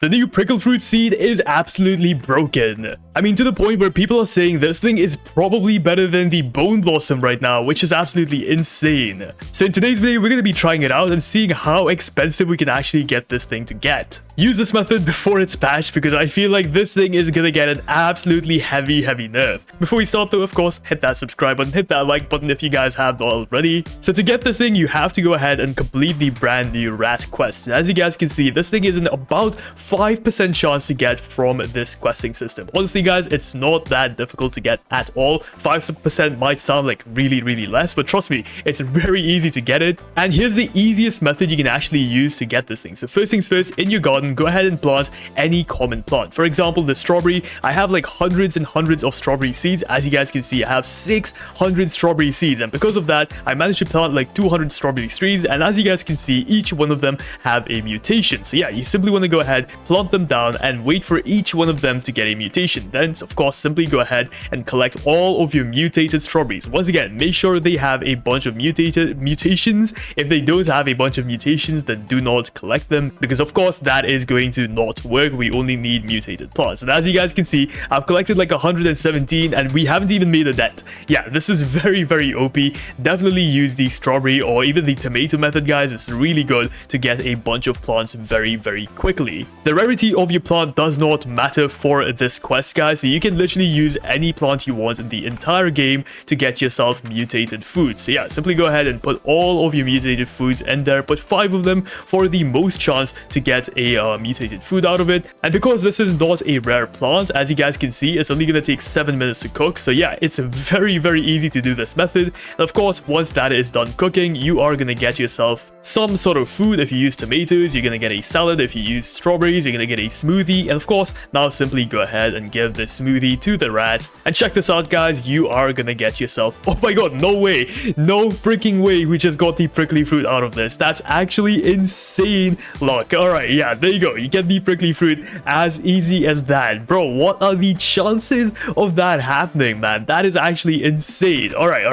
The new prickle fruit seed is absolutely broken. I mean, to the point where people are saying this thing is probably better than the bone blossom right now, which is absolutely insane. So in today's video, we're going to be trying it out and seeing how expensive we can actually get this thing to get. Use this method before it's patched because I feel like this thing is going to get an absolutely heavy nerf. Before we start though, of course, hit that subscribe button, hit that like button if you guys have not already. So to get this thing, you have to go ahead and complete the brand new rat quest. And as you guys can see, this thing is an about 5% chance to get from this questing system. Honestly guys, it's not that difficult to get at all. 5% might sound like really less, but trust me, it's very easy to get it. And here's the easiest method you can actually use to get this thing. So first things first, in your garden, go ahead and plant any common plant. For example, the strawberry, I have like hundreds and hundreds of strawberry seeds. As you guys can see, I have 600 strawberry seeds, and because of that, I managed to plant like 200 strawberry trees, and as you guys can see, each one of them have a mutation. So yeah, you simply want to go ahead, plant them down, and wait for each one of them to get a mutation. Then, of course, simply go ahead and collect all of your mutated strawberries. Once again, make sure they have a bunch of mutations. If they don't have a bunch of mutations, then do not collect them, because of course that is going to not work. We only need mutated plants. And as you guys can see, I've collected like 117 and we haven't even made a dent. Yeah, this is very OP. Definitely use the strawberry or even the tomato method, guys. It's really good to get a bunch of plants very quickly. The rarity of your plant does not matter for this quest, guys, so you can literally use any plant you want in the entire game to get yourself mutated food. So yeah, simply go ahead and put all of your mutated foods in there, put 5 of them for the most chance to get a mutated food out of it. And because this is not a rare plant, as you guys can see, it's only going to take 7 minutes to cook. So yeah, it's very easy to do this method. And of course, once that is done cooking, you are going to get yourself some sort of food. If you use tomatoes, you're going to get a salad. If you use strawberries, you're going to get a smoothie. And of course, now simply go ahead and give the smoothie to the rat. And check this out, guys, you are going to get yourself, oh my god, no way, no freaking way we just got the prickly fruit out of this. That's actually insane luck. All right, yeah, there you go. You get the prickly fruit as easy as that. Bro, what are the chances of that happening, man? That is actually insane. All right.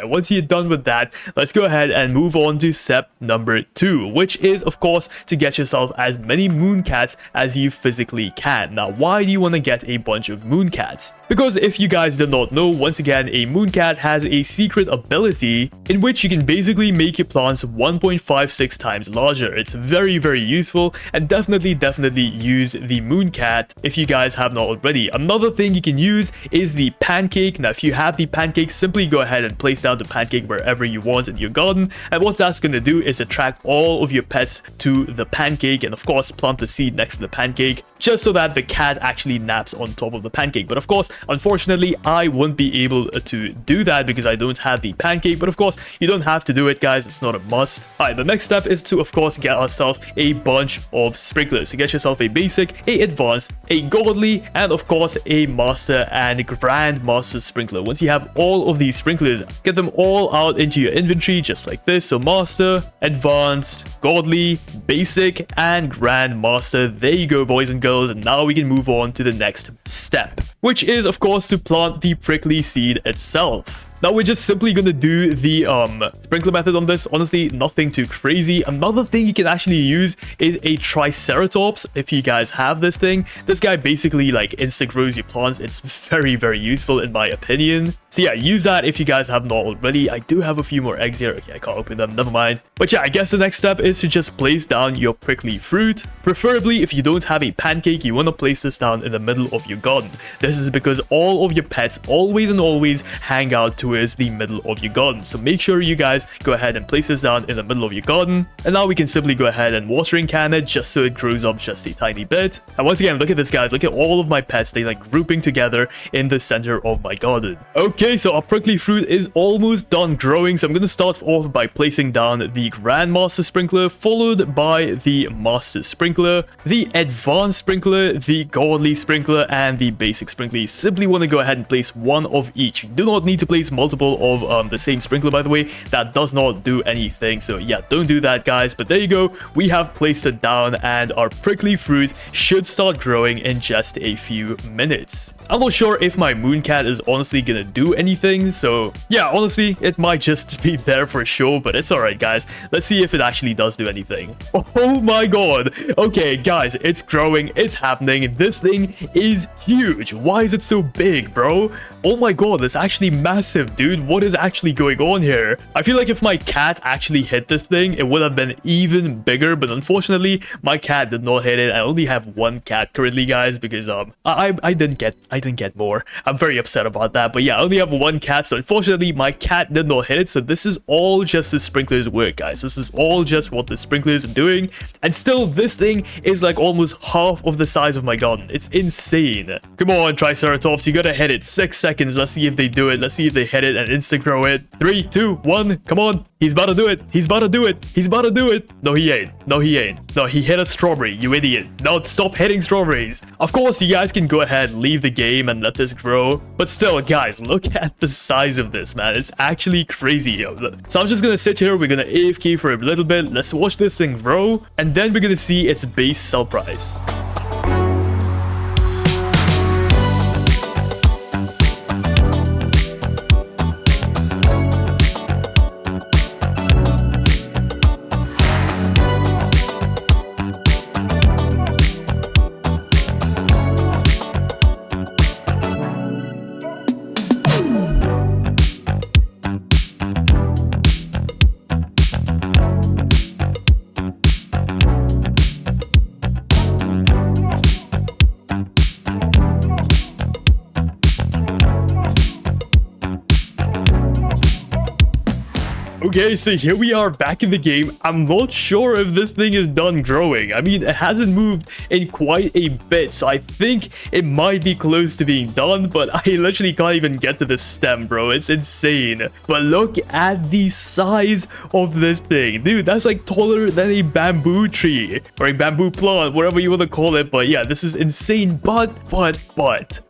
Once you're done with that, let's go ahead and move on to step number 2, which is, of course, to get yourself as many mooncats as you physically can. Now, why do you want to get a bunch of mooncats? Because if you guys do not know, once again, a mooncat has a secret ability in which you can basically make your plants 1.56 times larger. It's very useful, and definitely use the mooncat if you guys have not already. Another thing you can use is the pancake. Now, if you have the pancake, simply go ahead and place down the pancake wherever you want in your garden, and what that's going to do is attract all of your pets to the pancake, and of course plant the seed next to the pancake just so that the cat actually naps on top of the pancake. But of course, unfortunately, I won't be able to do that because I don't have the pancake. But of course, you don't have to do it, guys. It's not a must. All right, the next step is to, of course, get ourselves a bunch of sprinklers. So get yourself a basic, a advanced, a godly, and of course, a master and grand master sprinkler. Once you have all of these sprinklers, get them all out into your inventory just like this. So master, advanced, godly, basic, and grand master. There you go, boys and girls. And now we can move on to the next step, which is, of course, to plant the prickly seed itself. Now we're just simply going to do the sprinkler method on this. Honestly, nothing too crazy. Another thing you can actually use is a triceratops. If you guys have this thing, this guy basically like insta grows your plants. It's very useful in my opinion. So yeah, use that if you guys have not already. I do have a few more eggs here. Okay, I can't open them, never mind. But yeah, I guess the next step is to just place down your prickly fruit. Preferably, if you don't have a pancake, you want to place this down in the middle of your garden. This is because all of your pets always hang out towards the middle of your garden. So make sure you guys go ahead and place this down in the middle of your garden. And now we can simply go ahead and watering can it just so it grows up just a tiny bit. And once again, look at this, guys. Look at all of my pets. They like grouping together in the center of my garden. Okay, so our prickly fruit is almost done growing. So I'm going to start off by placing down the Grandmaster Sprinkler, followed by the Master Sprinkler, the Advanced Sprinkler, the Godly Sprinkler, and the Basic Sprinkler. You simply want to go ahead and place one of each. You do not need to place multiple of the same sprinkler, by the way. That does not do anything. So yeah, don't do that, guys. But there you go. We have placed it down, and our prickly fruit should start growing in just a few minutes. I'm not sure if my moon cat is honestly gonna do anything, so yeah, honestly, it might just be there for show, but it's alright, guys. Let's see if it actually does do anything. Oh my god. Okay, guys, it's growing, it's happening. This thing is huge. Why is it so big, bro? Oh my god, it's actually massive, dude. What is actually going on here? I feel like if my cat actually hit this thing, it would have been even bigger, but unfortunately, my cat did not hit it. I only have one cat currently, guys, because I didn't get more. I'm very upset about that, but yeah, I only have one cat, so unfortunately, my cat did not hit it. So this is all just the sprinklers work, guys. This is all just what the sprinklers are doing, and still, this thing is like almost half of the size of my garden. It's insane. Come on, Triceratops, you gotta hit it. 6 seconds. Let's see if they do it. Let's see if they hit it and insta grow it. 3, 2, 1. Come on. He's about to do it. He's about to do it. He's about to do it. No, he ain't. No, he ain't. No, he hit a strawberry. You idiot. No, stop hitting strawberries. Of course, you guys can go ahead, leave the game and let this grow. But still, guys, look at the size of this, man. It's actually crazy, yo. So I'm just gonna sit here. We're gonna AFK for a little bit. Let's watch this thing grow. And then we're gonna see its base sell price. Okay, so here we are back in the game. I'm not sure if this thing is done growing. I mean, it hasn't moved in quite a bit, so I think it might be close to being done, but I literally can't even get to the stem, bro. It's insane. But look at the size of this thing. Dude, that's like taller than a bamboo tree or a bamboo plant, whatever you want to call it. But yeah, this is insane. But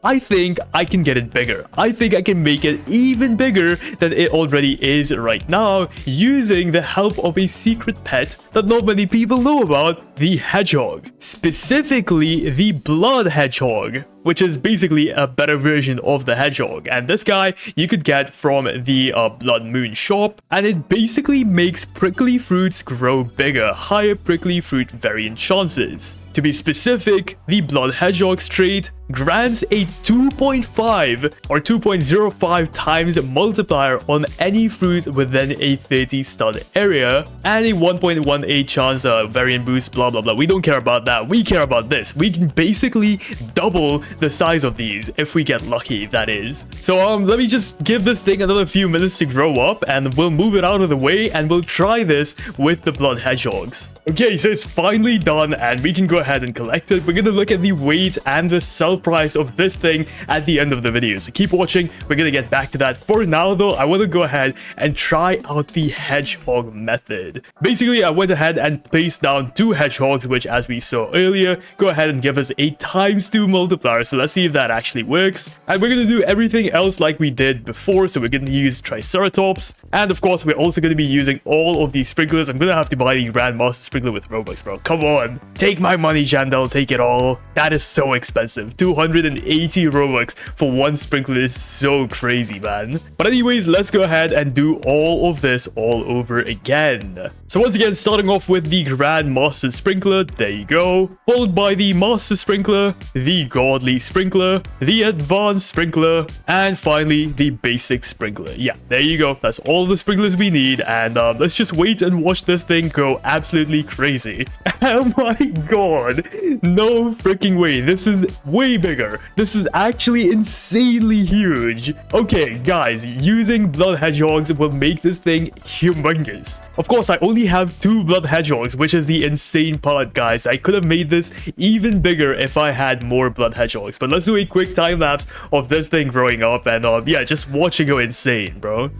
I think I can get it bigger. I think I can make it even bigger than it already is right now using the help of a secret pet that not many people know about, the hedgehog. Specifically, the blood hedgehog, which is basically a better version of the hedgehog. And this guy you could get from the Blood Moon shop, and it basically makes prickly fruits grow bigger, higher prickly fruit variant chances. To be specific, the Blood Hedgehog trait grants a 2.5 or 2.05 times multiplier on any fruit within a 30 stud area, and a 1.18 chance variant boost, blah blah blah. We don't care about that. We care about this. We can basically double the size of these if we get lucky, that is. So let me just give this thing another few minutes to grow up, and we'll move it out of the way and we'll try this with the Blood Hedgehogs. Okay, so it's finally done and we can go ahead and collect it. We're gonna look at the weight and the sell price of this thing at the end of the video, so keep watching. We're gonna get back to that. For now though, I want to go ahead and try out the hedgehog method. Basically, I went ahead and placed down 2 hedgehogs, which, as we saw earlier, go ahead and give us a ×2 multiplier. So let's see if that actually works. And we're gonna do everything else like we did before. So we're gonna use Triceratops, and of course we're also gonna be using all of these sprinklers. I'm gonna have to buy the Grandmaster sprinkler with Robux, bro. Come on, take my money, Jandel, take it all. That is so expensive. 280 Robux for one sprinkler is so crazy, man. But anyways, let's go ahead and do all of this all over again. So once again, starting off with the Grandmaster sprinkler, there you go, followed by the Master sprinkler, the Godly sprinkler, the Advanced sprinkler, and finally the Basic sprinkler. Yeah, there you go. That's all the sprinklers we need, and let's just wait and watch this thing go absolutely crazy. Oh my god, no freaking way. This is way bigger. This is actually insanely huge. Okay, guys, using blood hedgehogs will make this thing humongous. Of course, I only have 2 blood hedgehogs, which is the insane part, guys. I could have made this even bigger if I had more blood hedgehogs. But let's do a quick time lapse of this thing growing up, and yeah, just watch it go insane, bro.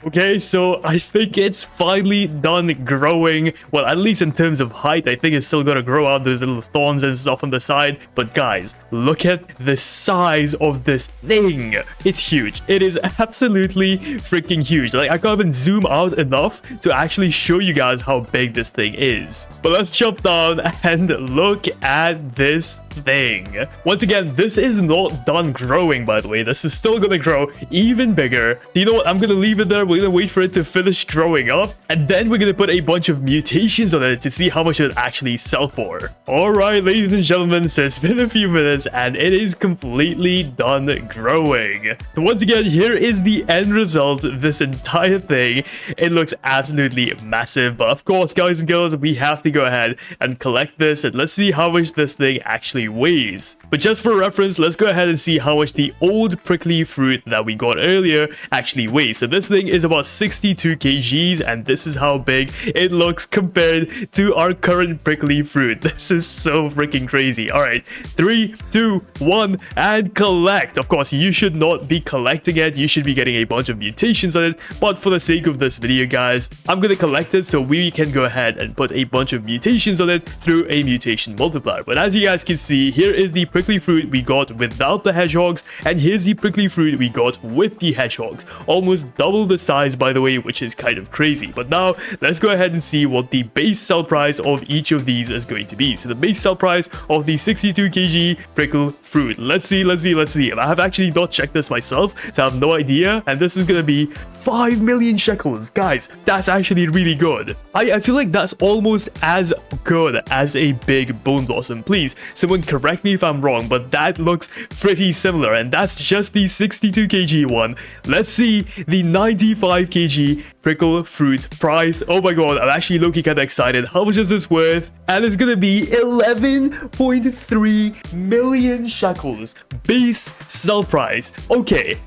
Okay, so I think it's finally done growing. Well, at least in terms of height, I think it's still gonna grow out those little thorns and stuff on the side. But guys, look at the size of this thing. It's huge. It is absolutely freaking huge. Like, I can't even zoom out enough to actually show you guys how big this thing is. But let's jump down and look at this thing. Once again, this is not done growing, by the way. This is still gonna grow even bigger. You know what? I'm gonna leave it there. We're gonna wait for it to finish growing up, and then we're gonna put a bunch of mutations on it to see how much it actually sell for. All right, ladies and gentlemen, so it's been a few minutes and it is completely done growing. So once again, here is the end result. This entire thing, it looks absolutely massive. But of course, guys and girls, we have to go ahead and collect this, and let's see how much this thing actually weighs. But just for reference, let's go ahead and see how much the old prickly fruit that we got earlier actually weighs. So this thing is about 62 kgs, and this is how big it looks compared to our current prickly fruit. This is so freaking crazy. All right, 3, 2, 1, and collect. Of course, you should not be collecting it. You should be getting a bunch of mutations on it. But for the sake of this video, guys, I'm going to collect it so we can go ahead and put a bunch of mutations on it through a mutation multiplier. But as you guys can see, here is the prickly fruit we got without the hedgehogs, and here's the prickly fruit we got with the hedgehogs. Almost double the size, by the way, which is kind of crazy. But now let's go ahead and see what the base sell price of each of these is going to be. So the base sell price of the 62 kg prickle fruit, let's see. I have actually not checked this myself, so I have no idea, and this is gonna be 5 million shekels. Guys, that's actually really good. I feel like that's almost as good as a big bone blossom. Please, someone correct me if I'm wrong, but that looks pretty similar, and that's just the 62 kg one. Let's see the 95 kg prickle fruit price. Oh my god, I'm actually looking kind of excited. How much is this worth? And it's gonna be 11.3 million shekels base sell price. Okay,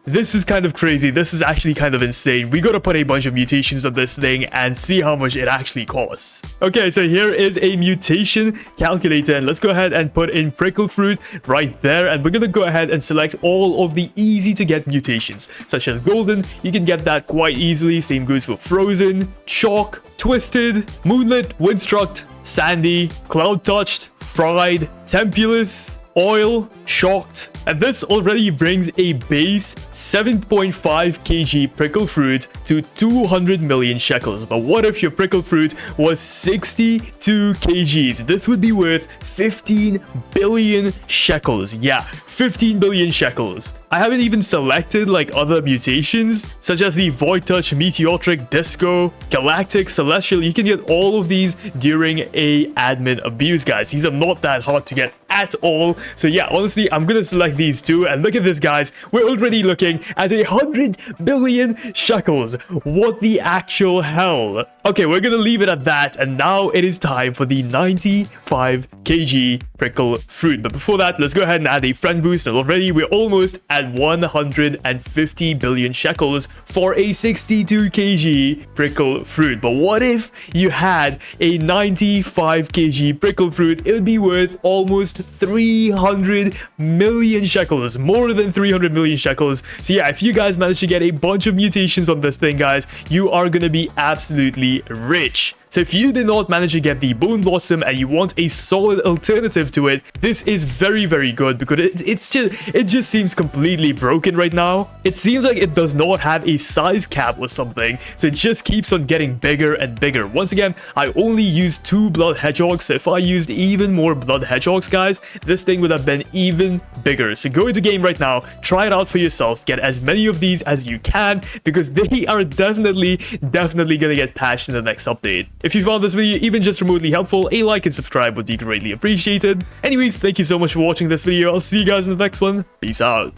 this is kind of crazy. This is actually kind of insane. We gotta put a bunch of mutations on this thing and see how much it actually costs. Okay, so here is a mutation calculator, and let's go ahead and put in prickle fruit right there, and we're gonna go ahead and select all of the easy to get mutations, such as golden. You can get that quite easily. Same goes for frozen, chalk, twisted, moonlit, windstruck, sandy, cloud touched, fried, tempulous, oil, shocked, and this already brings a base 7.5 kg prickle fruit to 200 million shekels. But what if your prickle fruit was 62 kgs? This would be worth 15 billion shekels. Yeah, 15 billion shekels. I haven't even selected like other mutations, such as the Void Touch, Meteoric, Disco, Galactic, Celestial. You can get all of these during a admin abuse, guys. These are not that hard to get at all. So yeah, honestly, I'm gonna select these two, and look at this, guys. We're already looking at 100 billion shekels. What the actual hell? Okay, we're gonna leave it at that, and now it is time for the 95 kg prickle fruit. But before that, let's go ahead and add a friend boost, and already we're almost at 150 billion shekels for a 62 kg prickle fruit. But what if you had a 95 kg prickle fruit? It would be worth almost 300 million shekels, more than 300 million shekels. So yeah, if you guys manage to get a bunch of mutations on this thing, guys, you are gonna be absolutely rich. So if you did not manage to get the Bone Blossom and you want a solid alternative to it, this is very, very good, because it just seems completely broken right now. It seems like it does not have a size cap or something, so it just keeps on getting bigger and bigger. Once again, I only used 2 blood hedgehogs, so if I used even more blood hedgehogs, guys, this thing would have been even bigger. So go into game right now, try it out for yourself, get as many of these as you can, because they are definitely gonna get patched in the next update. If you found this video even just remotely helpful, a like and subscribe would be greatly appreciated. Anyways, thank you so much for watching this video. I'll see you guys in the next one. Peace out.